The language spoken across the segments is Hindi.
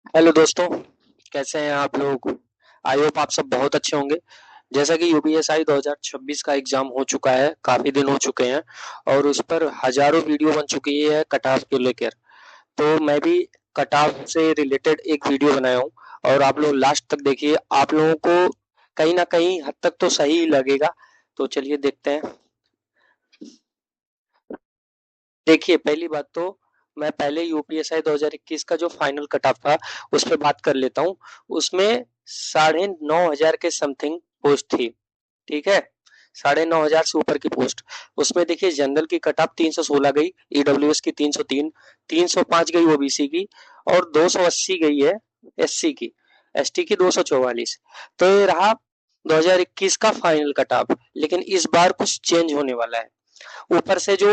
हेलो दोस्तों, कैसे हैं आप लोग? आई होप आप सब बहुत अच्छे होंगे। जैसा कि यूपीएसआई 2026 का एग्जाम हो चुका है, काफी दिन हो चुके हैं और उस पर हजारों वीडियो बन चुकी है कट ऑफ को लेकर। तो मैं भी कट ऑफ से रिलेटेड एक वीडियो बनाया हूँ और आप लोग लास्ट तक देखिए। आप लोगों को कहीं ना कहीं हद तक तो सही ही लगेगा। तो चलिए देखते हैं। देखिए, पहली बात तो मैं पहले यूपीएसआई 2021 का जो फाइनल कट ऑफ था उस पे बात कर लेता हूँ। उसमें 9,500 के समथिंग पोस्ट थी। ठीक है, 9,500 से ऊपर की पोस्ट। उसमें देखिए, जनरल की कट ऑफ 316 गई, ईडब्ल्यूएस की 303, 305 गई ओबीसी की और 280 गई है एससी की, एसटी की 244। तो ये रहा 2021 का फाइनल कट ऑफ। लेकिन इस बार कुछ चेंज होने वाला है। ऊपर से जो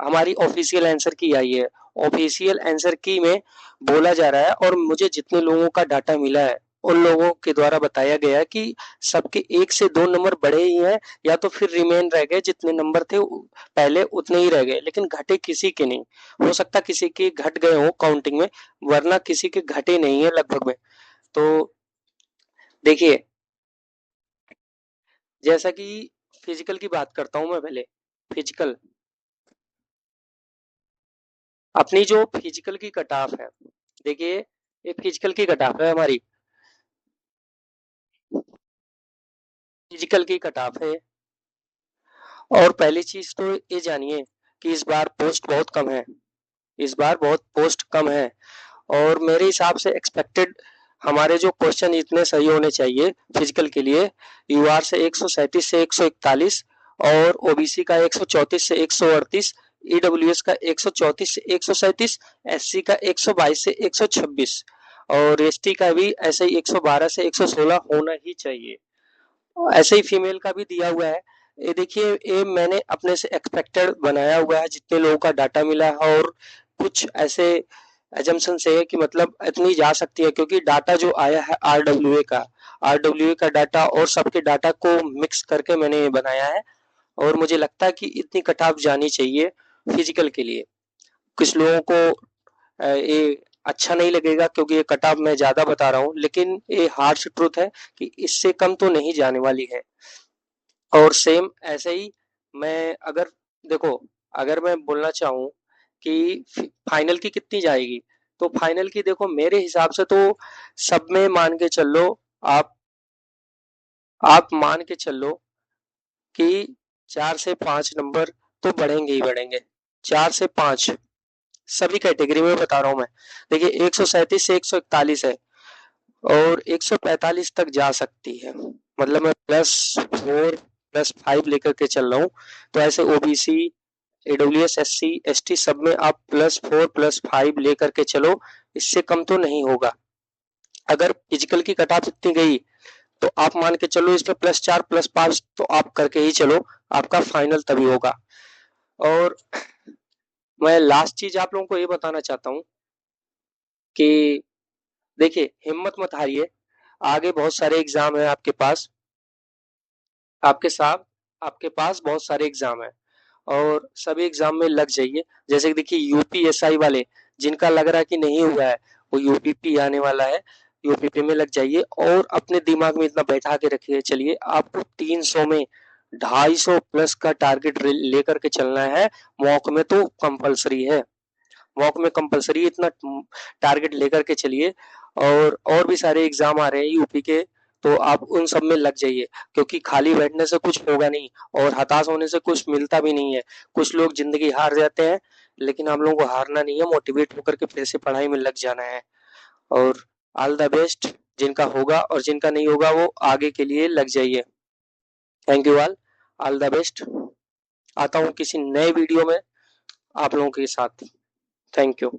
हमारी ऑफिशियल आंसर की आई है, ऑफिशियल आंसर की में बोला जा रहा है और मुझे जितने लोगों का डाटा मिला है उन लोगों के द्वारा बताया गया है कि सबके 1 से 2 नंबर बढ़े ही हैं, या तो फिर रिमेन रह गए, जितने नंबर थे पहले उतने ही रह गए, लेकिन घटे किसी के नहीं। हो सकता किसी के घट गए हो काउंटिंग में, वरना किसी के घटे नहीं है लगभग में। तो देखिए, जैसा कि फिजिकल की बात करता हूं मैं पहले। फिजिकल, अपनी जो फिजिकल की कट ऑफ है, देखिए, ये फिजिकल की कट ऑफ है हमारी। फिजिकल की कट ऑफ है। और पहली चीज तो ये जानिए कि इस बार पोस्ट बहुत कम है। इस बार बहुत पोस्ट कम है। और मेरे हिसाब से एक्सपेक्टेड हमारे जो क्वेश्चन इतने सही होने चाहिए फिजिकल के लिए, यूआर से 137 से 141, और ओबीसी का 134 से 138, ईडब्ल्यूएस का 134 से 137, एससी का 122 से 126 और एसटी का भी ऐसे ही 112 से 116 होना ही चाहिए। ऐसे ही फीमेल का भी दिया हुआ है। ये देखिए, ये मैंने अपने से एक्सपेक्टेड बनाया हुआ है जितने लोगों का डाटा मिला है। और कुछ ऐसे एजम्पशन से है कि मतलब इतनी जा सकती है, क्योंकि डाटा जो आया है आरडब्ल्यूए का डाटा और सबके डाटा को मिक्स करके मैंने ये बनाया है। और मुझे लगता है कि इतनी कट ऑफ जानी चाहिए फिजिकल के लिए। कुछ लोगों को ये अच्छा नहीं लगेगा क्योंकि ये कट ऑफ मैं ज्यादा बता रहा हूँ, लेकिन ये हार्श ट्रूथ है कि इससे कम तो नहीं जाने वाली है। और सेम ऐसे ही मैं अगर देखो, अगर मैं बोलना चाहूँ कि फाइनल की कितनी जाएगी, तो फाइनल की देखो मेरे हिसाब से तो सब में मान के चल लो। आप आप मान के चल लो कि 4 से 5 नंबर तो बढ़ेंगे ही बढ़ेंगे। 4 से 5 सभी कैटेगरी में बता रहा हूँ मैं। देखिए, 137 से 141 है और 145 तक जा सकती है। मतलब मैं +4 +5 लेकर के चल रहा हूँ। तो ऐसे ओबीसी, ईडब्ल्यूएस, एससी, एसटी सब में आप +4 +5 लेकर के चलो। इससे कम तो नहीं होगा। अगर फिजिकल की कट ऑफ इतनी गई तो आप मान के चलो इसमें +4 +5 तो आप करके ही चलो। आपका फाइनल तभी होगा। और मैं लास्ट चीज आप लोगों को ये बताना चाहता हूँ कि देखिए, हिम्मत मत हारिए। आगे बहुत सारे एग्जाम है आपके पास। आपके साथ आपके पास बहुत सारे एग्जाम है और सभी एग्जाम में लग जाइए। जैसे कि देखिए, यूपीएसआई वाले जिनका लग रहा है कि नहीं हुआ है, वो यूपीपी आने वाला है। यूपीपी में लग जाइए और अपने दिमाग में इतना बैठा के रखिए, चलिए आपको 300 में 250 प्लस का टारगेट लेकर के चलना है। मॉक में तो कंपलसरी है। मॉक में कंपलसरी इतना टारगेट लेकर के चलिए। और भी सारे एग्जाम आ रहे हैं यूपी के, तो आप उन सब में लग जाइए। क्योंकि खाली बैठने से कुछ होगा नहीं और हताश होने से कुछ मिलता भी नहीं है। कुछ लोग जिंदगी हार जाते हैं, लेकिन हम लोगों को हारना नहीं है, मोटिवेट होकर के फिर से पढ़ाई में लग जाना है। और ऑल द बेस्ट। जिनका होगा और जिनका नहीं होगा वो आगे के लिए लग जाइए। Thank you all the best. आता हूँ किसी नए वीडियो में आप लोगों के साथ। Thank you.